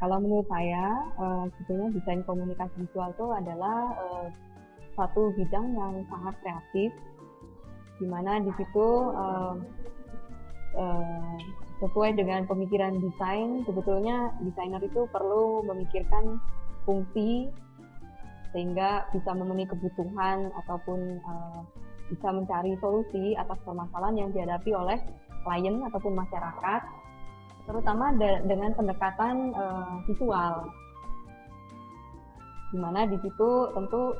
kalau menurut saya, sebetulnya desain komunikasi visual itu adalah satu bidang yang sangat kreatif, di mana di situ eh, sesuai dengan pemikiran desain, sebetulnya desainer itu perlu memikirkan fungsi sehingga bisa memenuhi kebutuhan ataupun bisa mencari solusi atas permasalahan yang dihadapi oleh klien ataupun masyarakat, terutama dengan pendekatan visual, di mana di situ tentu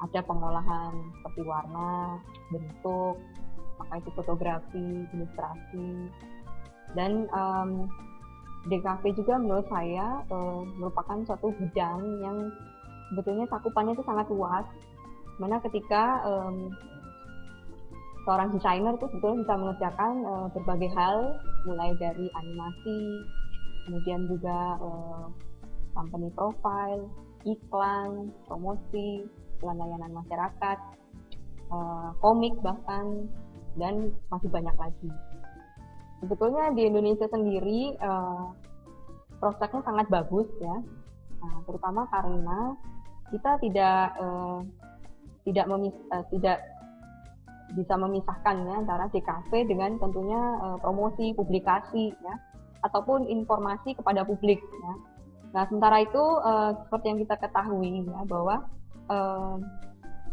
ada pengolahan seperti warna, bentuk, apakah itu fotografi, ilustrasi, dan DKV juga menurut saya merupakan suatu bidang yang sebetulnya cakupannya itu sangat luas, mana ketika seorang desainer itu sebetulnya bisa mengerjakan berbagai hal, mulai dari animasi, kemudian juga company profile, iklan, promosi, layanan masyarakat, komik bahkan, dan masih banyak lagi. Sebetulnya di Indonesia sendiri prospeknya sangat bagus ya, terutama karena kita tidak bisa memisahkan ya, antara DKV dengan tentunya promosi, publikasi ya, ataupun informasi kepada publik ya. Nah, sementara itu seperti yang kita ketahui ya, bahwa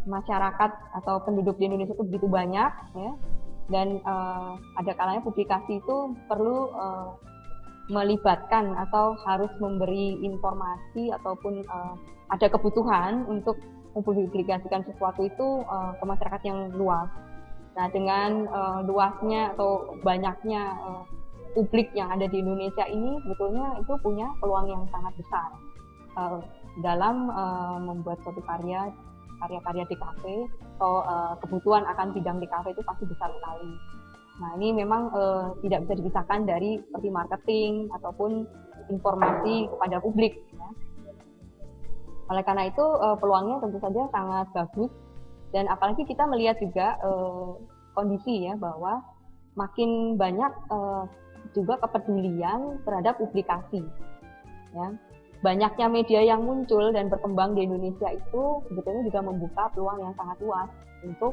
masyarakat atau penduduk di Indonesia itu begitu banyak ya, dan ada kalanya publikasi itu perlu melibatkan atau harus memberi informasi ataupun ada kebutuhan untuk mempublikasikan sesuatu itu ke masyarakat yang luas. Nah, dengan luasnya atau banyaknya publik yang ada di Indonesia ini, sebetulnya itu punya peluang yang sangat besar dalam membuat suatu karya-karya DKV, atau kebutuhan akan bidang DKV itu pasti besar sekali. Nah, ini memang tidak bisa dipisahkan dari seperti marketing ataupun informasi kepada publik ya. Oleh karena itu peluangnya tentu saja sangat bagus, dan apalagi kita melihat juga kondisi ya, bahwa makin banyak juga kepedulian terhadap publikasi ya. Banyaknya media yang muncul dan berkembang di Indonesia itu sebetulnya juga membuka peluang yang sangat luas untuk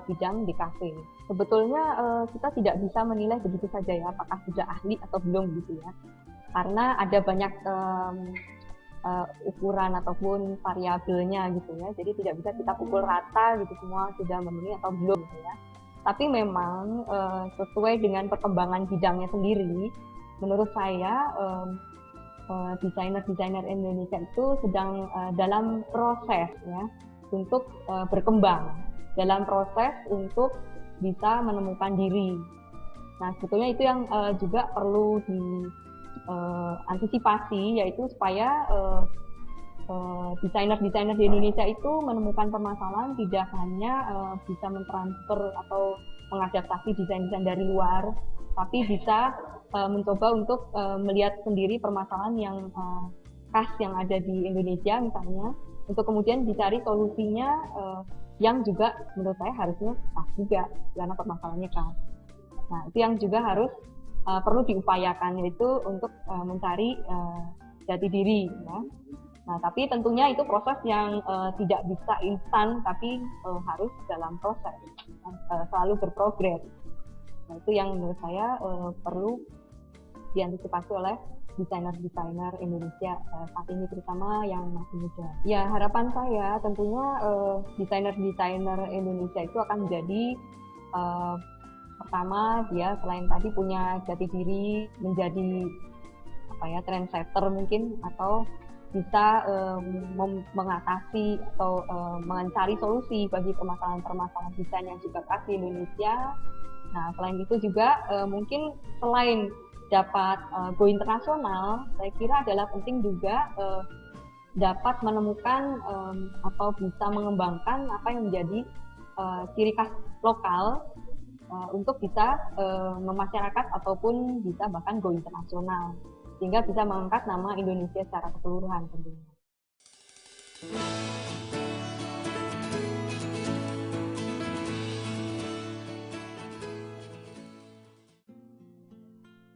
bidang DKV. Sebetulnya kita tidak bisa menilai begitu saja ya, apakah sudah ahli atau belum gitu ya, karena ada banyak ukuran ataupun variabelnya gitu ya, jadi tidak bisa kita pukul rata gitu semua sudah memenuhi atau belum gitu ya. Tapi memang sesuai dengan perkembangan bidangnya sendiri, menurut saya desainer-desainer Indonesia itu sedang dalam proses ya untuk berkembang, dalam proses untuk bisa menemukan diri. Nah, sebetulnya itu yang juga perlu diantisipasi, yaitu supaya desainer-desainer di Indonesia itu menemukan permasalahan tidak hanya bisa mentransfer atau mengadaptasi desain-desain dari luar, tapi bisa mencoba untuk melihat sendiri permasalahan yang khas yang ada di Indonesia misalnya, untuk kemudian dicari solusinya yang juga menurut saya harusnya khas juga karena permasalahannya khas. Nah, itu yang juga harus perlu diupayakan, yaitu untuk mencari jati diri ya. Nah, tapi tentunya itu proses yang tidak bisa instan, tapi harus dalam proses, selalu berprogres. Nah, itu yang menurut saya perlu diantisipasi oleh desainer-desainer Indonesia saat ini, terutama yang masih muda. Ya, harapan saya tentunya desainer-desainer Indonesia itu akan menjadi pertama, dia selain tadi punya jati diri, menjadi trendsetter mungkin, atau bisa mengatasi atau mencari solusi bagi permasalahan-permasalahan desain yang juga khas di Indonesia. Nah, selain itu juga mungkin selain dapat go internasional, saya kira adalah penting juga dapat menemukan atau bisa mengembangkan apa yang menjadi ciri khas lokal untuk bisa memasyarakat ataupun bisa bahkan go internasional, sehingga bisa mengangkat nama Indonesia secara keseluruhan tentunya.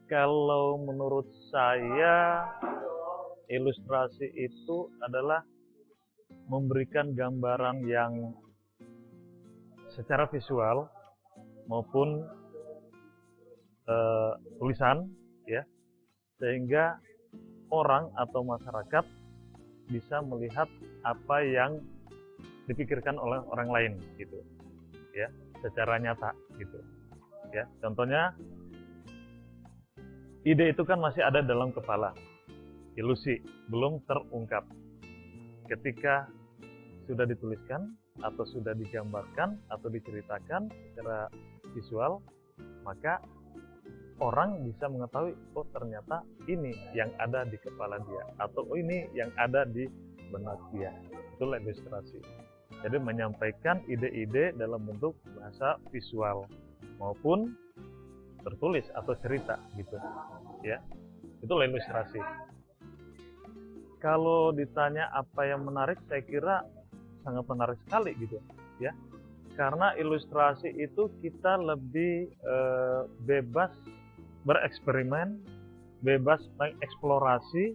Kalau menurut saya, ilustrasi itu adalah memberikan gambaran yang secara visual maupun tulisan, ya, sehingga orang atau masyarakat bisa melihat apa yang dipikirkan oleh orang lain, gitu, ya, secara nyata, gitu, ya. Contohnya, ide itu kan masih ada dalam kepala, ilusi, belum terungkap. Ketika sudah dituliskan, atau sudah digambarkan, atau diceritakan secara visual, maka orang bisa mengetahui, oh ternyata ini yang ada di kepala dia, atau oh ini yang ada di benak dia. Itulah ilustrasi. Jadi menyampaikan ide-ide dalam bentuk bahasa visual maupun tertulis atau cerita, gitu, ya. Itulah ilustrasi. Kalau ditanya apa yang menarik, saya kira sangat menarik sekali, gitu, ya. Karena ilustrasi itu kita lebih bebas bereksperimen, bebas mengeksplorasi,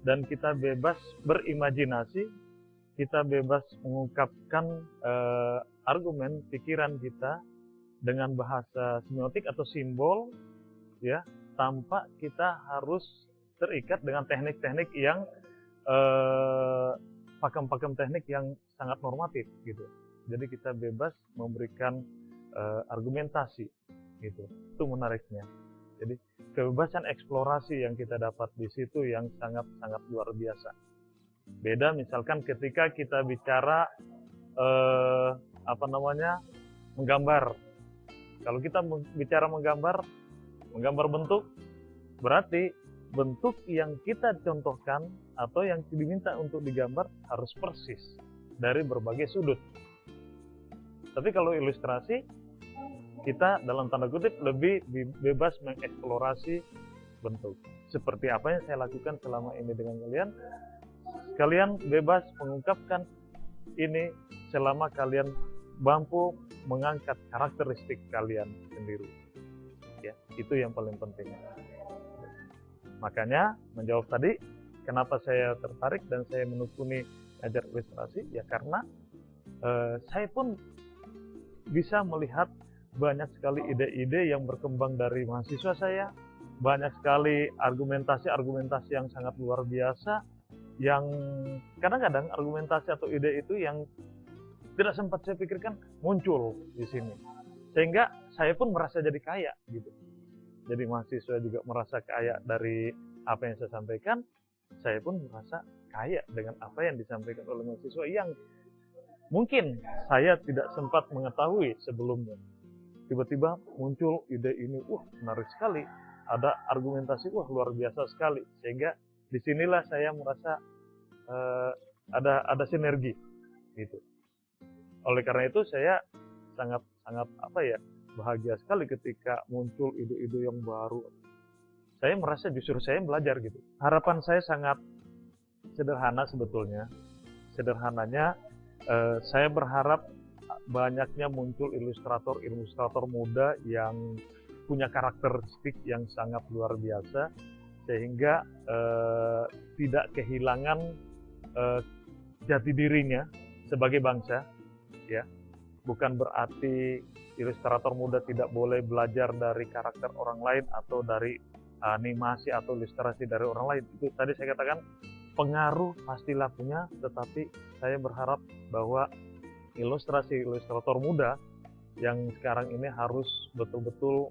dan kita bebas berimajinasi, kita bebas mengungkapkan argumen pikiran kita dengan bahasa semiotik atau simbol, ya, tanpa kita harus terikat dengan teknik-teknik yang pakem-pakem teknik yang sangat normatif, gitu. Jadi kita bebas memberikan argumentasi, gitu. Itu menariknya. Jadi kebebasan eksplorasi yang kita dapat di situ yang sangat-sangat luar biasa. Beda misalkan ketika kita bicara menggambar. Kalau kita bicara menggambar bentuk, berarti bentuk yang kita contohkan atau yang diminta untuk digambar harus persis dari berbagai sudut. Tapi kalau ilustrasi, kita dalam tanda kutip lebih bebas mengeksplorasi bentuk. Seperti apa yang saya lakukan selama ini dengan kalian. Kalian bebas mengungkapkan ini selama kalian mampu mengangkat karakteristik kalian sendiri. Ya, itu yang paling penting. Makanya menjawab tadi, kenapa saya tertarik dan saya menekuni ajar ilustrasi, ya karena saya pun bisa melihat banyak sekali ide-ide yang berkembang dari mahasiswa saya, banyak sekali argumentasi-argumentasi yang sangat luar biasa, yang kadang-kadang argumentasi atau ide itu yang tidak sempat saya pikirkan muncul di sini. Sehingga saya pun merasa jadi kaya, gitu. Jadi mahasiswa juga merasa kaya dari apa yang saya sampaikan, saya pun merasa kaya dengan apa yang disampaikan oleh mahasiswa yang mungkin saya tidak sempat mengetahui sebelumnya. Tiba-tiba muncul ide ini, menarik sekali. Ada argumentasi, luar biasa sekali. Sehingga disinilah saya merasa ada sinergi, gitu. Oleh karena itu saya sangat bahagia sekali ketika muncul ide-ide yang baru. Saya merasa justru saya belajar, gitu. Harapan saya sangat sederhana sebetulnya. Sederhananya, saya berharap banyaknya muncul ilustrator muda yang punya karakteristik yang sangat luar biasa, sehingga tidak kehilangan jati dirinya sebagai bangsa, ya. Bukan berarti ilustrator muda tidak boleh belajar dari karakter orang lain atau dari animasi atau ilustrasi dari orang lain. Itu tadi saya katakan pengaruh pastilah punya, tetapi saya berharap bahwa ilustrator muda yang sekarang ini harus betul-betul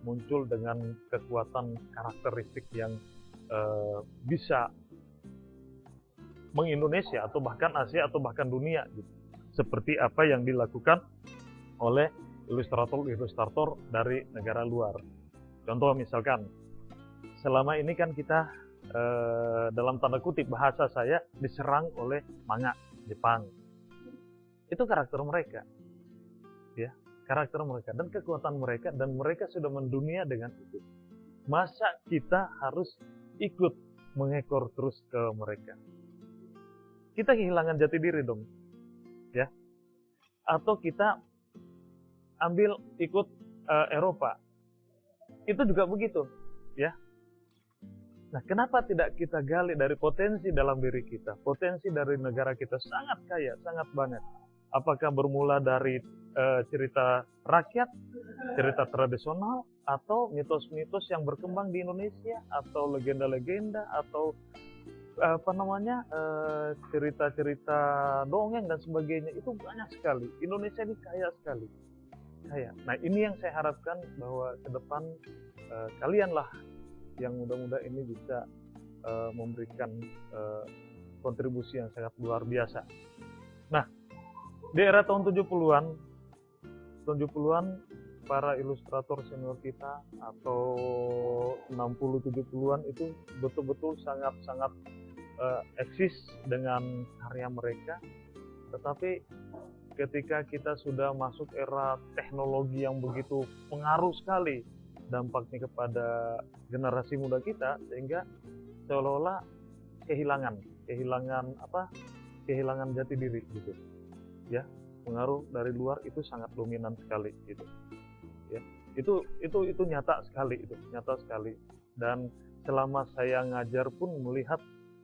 muncul dengan kekuatan karakteristik yang bisa meng-Indonesia atau bahkan Asia atau bahkan dunia, gitu. Seperti apa yang dilakukan oleh ilustrator dari negara luar. Contoh misalkan, selama ini kan kita dalam tanda kutip bahasa saya diserang oleh manga Jepang. Itu karakter mereka, ya, karakter mereka dan kekuatan mereka, dan mereka sudah mendunia dengan itu. Masa kita harus ikut mengekor terus ke mereka? Kita kehilangan jati diri dong, ya. Atau kita ambil ikut Eropa, itu juga begitu. ya. Nah, kenapa tidak kita gali dari potensi dalam diri kita? Potensi dari negara kita sangat kaya, sangat banyak. Apakah bermula dari cerita rakyat, cerita tradisional, atau mitos-mitos yang berkembang di Indonesia, atau legenda-legenda, atau cerita-cerita dongeng dan sebagainya. Itu banyak sekali. Indonesia ini kaya sekali. Kaya. Nah, ini yang saya harapkan bahwa ke depan kalianlah yang muda-muda ini bisa memberikan kontribusi yang sangat luar biasa. Nah, di era tahun 70-an para ilustrator senior kita atau 60-70-an itu betul-betul sangat-sangat eksis dengan karya mereka. Tetapi ketika kita sudah masuk era teknologi yang begitu pengaruh sekali dampaknya kepada generasi muda kita, sehingga seolah-olah kehilangan jati diri gitu ya. Pengaruh dari luar itu sangat dominan sekali gitu ya. Itu nyata sekali, dan selama saya ngajar pun melihat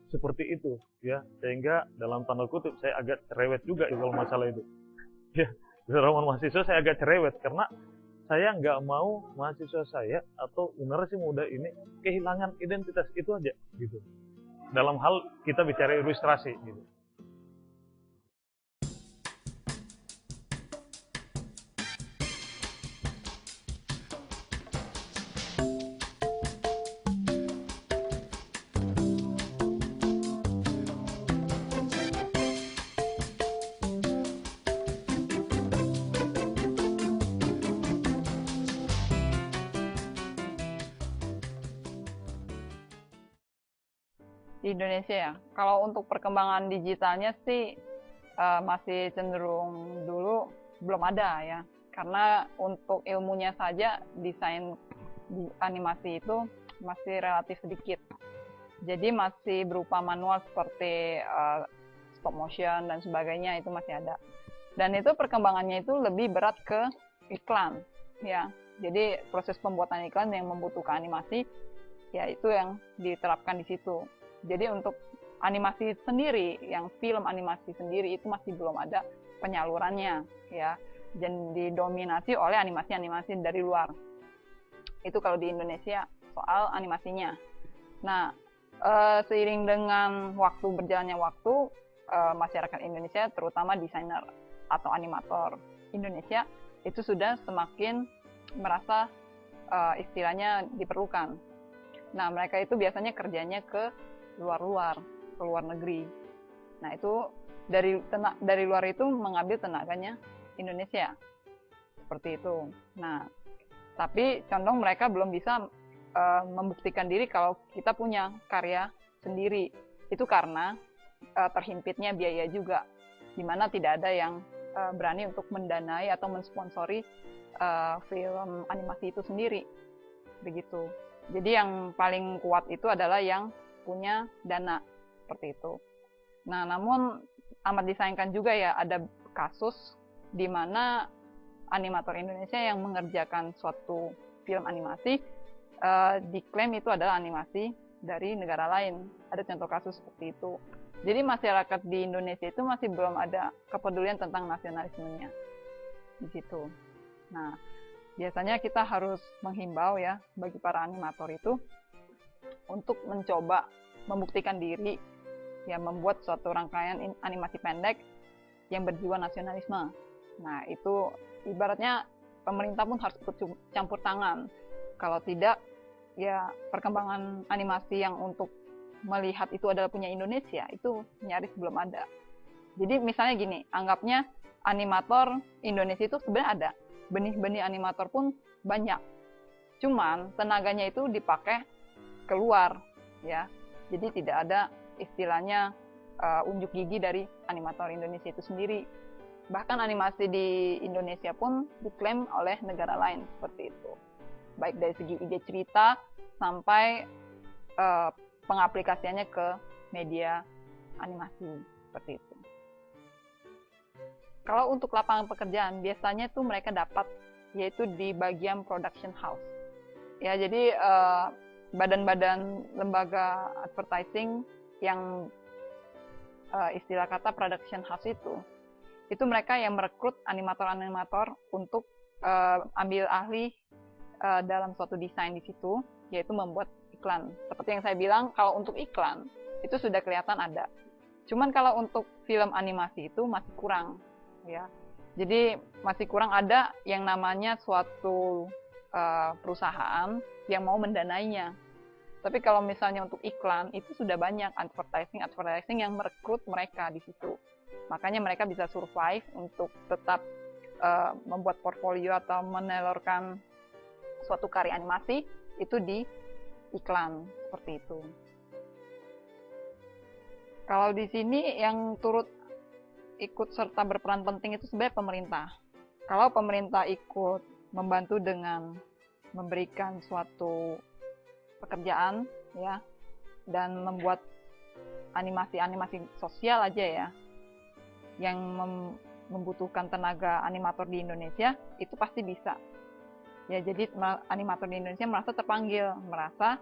seperti itu ya, sehingga dalam tanda kutip saya agak cerewet juga kalau masalah itu ya. Zaman mahasiswa saya agak cerewet karena saya nggak mau mahasiswa saya atau generasi muda ini kehilangan identitas itu aja gitu. Dalam hal kita bicara ilustrasi gitu. Di Indonesia ya, kalau untuk perkembangan digitalnya sih masih cenderung dulu belum ada ya, karena untuk ilmunya saja desain di animasi itu masih relatif sedikit, jadi masih berupa manual seperti stop motion dan sebagainya, itu masih ada. Dan itu perkembangannya itu lebih berat ke iklan ya, jadi proses pembuatan iklan yang membutuhkan animasi ya, itu yang diterapkan di situ. Jadi untuk animasi sendiri, yang film animasi sendiri itu masih belum ada penyalurannya ya, dan didominasi oleh animasi-animasi dari luar. Itu kalau di Indonesia soal animasinya. Nah, seiring dengan berjalannya waktu, masyarakat Indonesia, terutama desainer atau animator Indonesia, itu sudah semakin merasa istilahnya diperlukan. Nah, mereka itu biasanya kerjanya ke luar negeri. Nah, itu dari luar itu mengambil tenaganya Indonesia, seperti itu. Nah, tapi condong mereka belum bisa membuktikan diri kalau kita punya karya sendiri. Itu karena terhimpitnya biaya juga, di mana tidak ada yang berani untuk mendanai atau mensponsori film animasi itu sendiri, begitu. Jadi yang paling kuat itu adalah yang punya dana, seperti itu. Nah, namun amat disayangkan juga ya, ada kasus di mana animator Indonesia yang mengerjakan suatu film animasi diklaim itu adalah animasi dari negara lain. Ada contoh kasus seperti itu. Jadi masyarakat di Indonesia itu masih belum ada kepedulian tentang nasionalismenya di situ. Nah, biasanya kita harus menghimbau ya bagi para animator itu untuk mencoba membuktikan diri, ya, membuat suatu rangkaian animasi pendek yang berjiwa nasionalisme. Nah, itu ibaratnya pemerintah pun harus ikut campur tangan. Kalau tidak, ya perkembangan animasi yang untuk melihat itu adalah punya Indonesia, itu nyaris belum ada. Jadi misalnya gini, anggapnya animator Indonesia itu sebenarnya ada, benih-benih animator pun banyak. Cuman tenaganya itu dipakai keluar, ya. Jadi tidak ada istilahnya unjuk gigi dari animator Indonesia itu sendiri. Bahkan animasi di Indonesia pun diklaim oleh negara lain seperti itu. Baik dari segi ide cerita sampai pengaplikasiannya ke media animasi seperti itu. Kalau untuk lapangan pekerjaan biasanya tuh mereka dapat yaitu di bagian production house. Ya, jadi badan-badan lembaga advertising yang istilah kata production house itu mereka yang merekrut animator-animator untuk ambil ahli dalam suatu desain di situ, yaitu membuat iklan. Seperti yang saya bilang, kalau untuk iklan itu sudah kelihatan ada. Cuman kalau untuk film animasi itu masih kurang, ya. Jadi masih kurang ada yang namanya suatu perusahaan yang mau mendanainya. Tapi kalau misalnya untuk iklan itu sudah banyak advertising yang merekrut mereka di situ. Makanya mereka bisa survive untuk tetap membuat portfolio atau menelurkan suatu karya animasi itu di iklan seperti itu. Kalau di sini yang turut ikut serta berperan penting itu sebenarnya pemerintah. Kalau pemerintah ikut membantu dengan memberikan suatu pekerjaan ya dan membuat animasi-animasi sosial aja ya yang membutuhkan tenaga animator di Indonesia, itu pasti bisa. Ya, jadi animator di Indonesia merasa terpanggil, merasa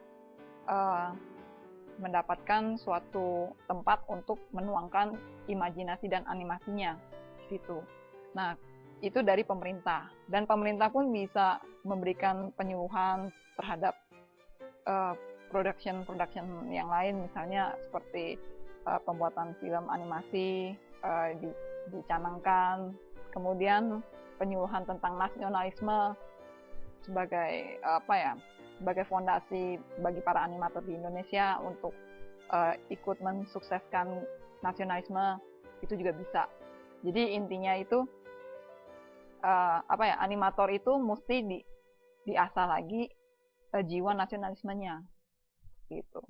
mendapatkan suatu tempat untuk menuangkan imajinasi dan animasinya di situ. Nah, itu dari pemerintah. Dan pemerintah pun bisa memberikan penyuluhan terhadap production yang lain, misalnya seperti pembuatan film animasi dicanangkan, kemudian penyuluhan tentang nasionalisme sebagai sebagai fondasi bagi para animator di Indonesia untuk ikut mensukseskan nasionalisme, itu juga bisa. Jadi intinya itu animator itu mesti diasah lagi jiwa nasionalismenya gitu.